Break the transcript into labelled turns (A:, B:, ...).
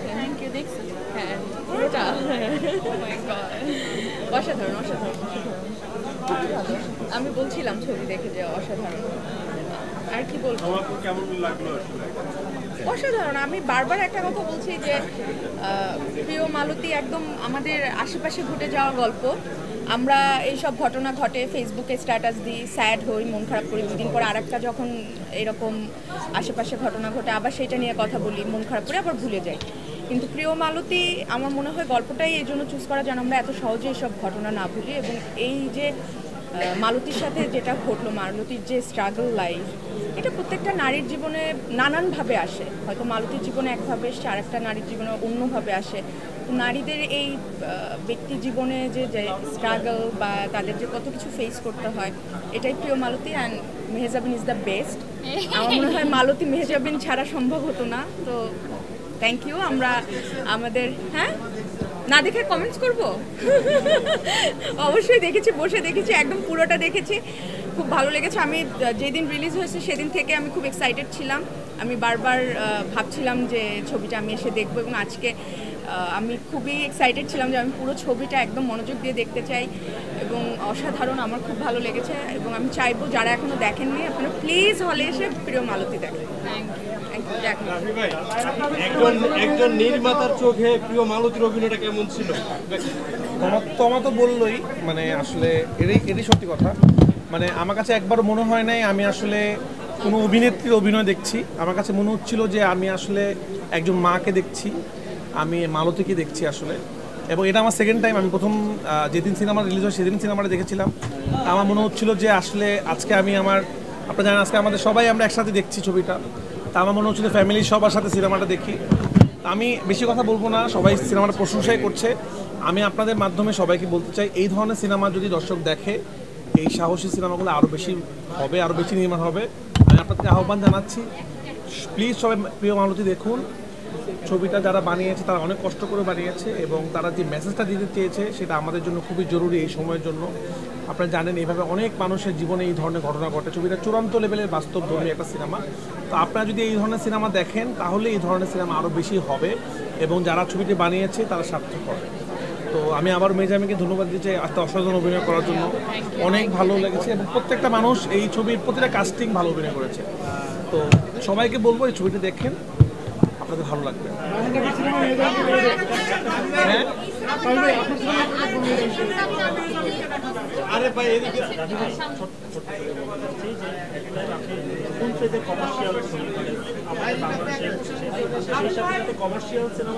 A: thank you দেখছো হ্যাঁ পুরোটা ও মাই গড অসাধারণ অসাধারণ অসাধারণ আমি বলছিলাম ছবি দেখে যে অসাধারণ আর কি বলবো
B: কেমন লাগলো আসলে
A: অসাধারণ আমি বারবার একটা কথা বলছি যে প্রিয় মালতী একদম আমাদের আশেপাশে ঘটে যাওয়া গল্প আমরা এইসব ঘটনা ঘটে ফেসবুকে স্ট্যাটাস দিই স্যাড হই মন খারাপ করি দুদিন পর আরেকটা যখন এরকম আশেপাশে ঘটনা ঘটে আবার সেটা নিয়ে কথা বলি মন খারাপ করে আবার ভুলে যাই কিন্তু প্রিয় মালতী আমার মনে হয় গল্পটাই এই জন্য চুজ করা যেন আমরা এত সহজে এইসব ঘটনা না ভুলি এবং এই যে মালতীর সাথে যেটা ঘটলো মালতীর যে স্ট্রাগল লাইফ এটা প্রত্যেকটা নারীর জীবনে নানানভাবে আসে হয়তো মালতীর জীবনে একভাবে এসছে আরেকটা নারীর জীবনে অন্যভাবে আসে নারীদের এই ব্যক্তি জীবনে যে স্ট্রাগল বা তাদের যে কত কিছু ফেস করতে হয় এটাই প্রিয় Malati and Mehjabin is the best আমার মনে হয় মালতী মেহেজাবিন ছাড়া সম্ভব হতো না তো থ্যাংক ইউ আমরা আমাদের হ্যাঁ না দেখে কমেন্টস করব অবশ্যই দেখেছি বসে দেখেছি একদম পুরোটা দেখেছি খুব ভালো লেগেছে আমি যেদিন রিলিজ হয়েছে সেদিন থেকে আমি খুব এক্সাইটেড ছিলাম আমি বারবার ভাবছিলাম যে ছবিটা আমি এসে দেখবো এবং আজকে আমি খুবই এক্সাইটেড ছিলাম যে আমি পুরো ছবিটা একদম মনোযোগ দিয়ে দেখতে চাই এবং অসাধারণ আমার খুব ভালো লেগেছে এবং আমি চাইবো যারা এখনো দেখেননি আপনারা প্লিজ হলে এসে প্রিয় মালতী দেখেন
B: একজন নির্মাতার চোখে প্রিয় মালতীর অভিনয়টা কেমন ছিল
C: তোমার তো বললোই মানে আসলে এটাই সত্যি কথা মানে আমার কাছে একবার মনে হয় নাই আমি আসলে কোনো অভিনেত্রীর অভিনয় দেখছি আমার কাছে মনে হচ্ছিল যে আমি আসলে একজন মাকে দেখছি আমি মালতীকে দেখছি আসলে এবং এটা আমার সেকেন্ড টাইম আমি প্রথম যেদিন সিনেমা রিলিজ হয় সেদিন সিনেমাটা দেখেছিলাম আমার মনে হচ্ছিল যে আসলে আজকে আমি আপনারা জানেন আজকে আমাদের সবাই আমরা একসাথে দেখছি ছবিটা তা আমার মনে হচ্ছিল ফ্যামিলির সবার সাথে সিনেমাটা দেখি আমি বেশি কথা বলবো না সবাই সিনেমাটা প্রশংসাই করছে আমি আপনাদের মাধ্যমে সবাইকে বলতে চাই এই ধরনের সিনেমা যদি দর্শক দেখে এই সাহসী সিনেমাগুলো আরও বেশি হবে আরও বেশি নির্মাণ হবে আমি আপনাদেরকে আহ্বান জানাচ্ছি প্লিজ সবাই প্রিয় মালতী দেখুন ছবিটা যারা বানিয়েছে তারা অনেক কষ্ট করে বানিয়েছে এবং তারা যে মেসেজটা দিতে চেয়েছে সেটা আমাদের জন্য খুবই জরুরি এই সময়ের জন্য আপনারা জানেন এইভাবে অনেক মানুষের জীবনে এই ধরনের ঘটনা ঘটে ছবিটা চূড়ান্ত লেভেলের বাস্তবধর্মী একটা সিনেমা তো আপনারা যদি এই ধরনের সিনেমা দেখেন তাহলে এই ধরনের সিনেমা আরও বেশি হবে এবং যারা ছবিটি বানিয়েছে তারা সার্থক হবে তো আমি আবার মেজামিকে ধন্যবাদ দিচ্ছি একটা অসাধারণ অভিনয় করার জন্য অনেক ভালো লেগেছে এবং প্রত্যেকটা মানুষ এই ছবির প্রতিটা কাস্টিং ভালো অভিনয় করেছে তো সবাইকে বলবো এই ছবিটা দেখেন আপনাদের ভালো লাগবে হ্যাঁ
B: আরে ভাই এদিকে
D: কমার্শিয়াল সিনেমা